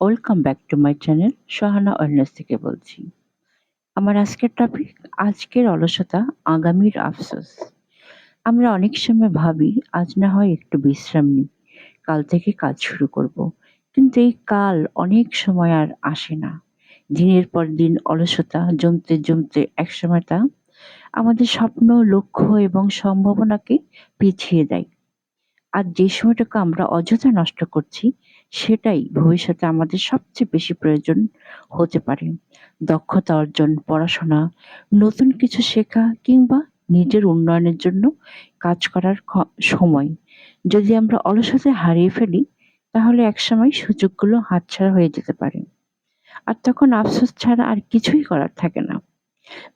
Welcome back to my channel Sahana wellness থেকে বলছি। আমার আজকের টপিক আজকের অলসতা আগামীর আফসোস। আমরা অনেক সময় ভাবি আজ না হয় একটু বিশ্রাম নিই, কাল থেকে কাজ শুরু করব। কিন্তু এই কাল অনেক সময় আর আসে না। দিনের পর দিন অলসতা জমতে জমতে একসময় তা আমাদের স্বপ্ন, লক্ষ্য এবং সম্ভাবনাকে পিছিয়ে দেয়। আর যে সময়টুকু আমরা অযথা নষ্ট করছি, সেটাই ভবিষ্যতে আমাদের সবচেয়ে বেশি প্রয়োজন হতে পারে। দক্ষতা অর্জন, পড়াশোনা, নতুন কিছু শেখা কিংবা নিজের উন্নয়নের জন্য কাজ করার সময়। যদি আমরা অলসতায় হারিয়ে ফেলি, তাহলে একসময় সুযোগগুলো হাতছাড়া হয়ে যেতে পারে। আর তখন আফসোস ছাড়া আর কিছুই করার থাকে না।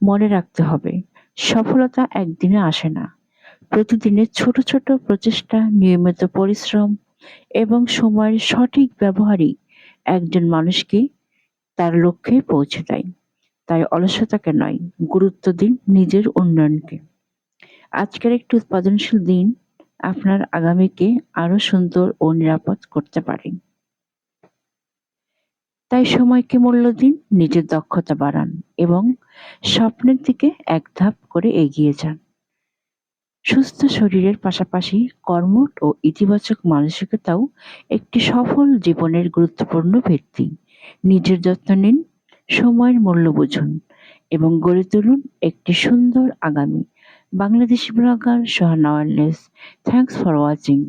মনে রাখতে হবে, সফলতা একদিনে আসে না। প্রতিদিনের ছোট ছোট প্রচেষ্টা, নিয়মিত পরিশ্রম এবং সময়ের সঠিক ব্যবহারই একজন মানুষকে তার লক্ষ্যে পৌঁছে দেয়। তাই অলসতাকে নয়, গুরুত্ব দিন নিজের উন্নয়নকে। আজকের একটি উৎপাদনশীল দিন আপনার আগামীকে আরো সুন্দর ও নিরাপদ করতে পারে। তাই সময়কে মূল্য দিন, নিজের দক্ষতা বাড়ান এবং স্বপ্নের দিকে এক ধাপ করে এগিয়ে যান। সুস্থ শরীরের পাশাপাশি কর্ম ও ইতিবাচক মানসিকতাও একটি সফল জীবনের গুরুত্বপূর্ণ ভিত্তি। নিজের যত্ন নিন, সময়ের মূল্য বুঝুন এবং গড়ে তুলুন একটি সুন্দর আগামী। Bangladeshi blogger Sohana wellness. Thanks for watching.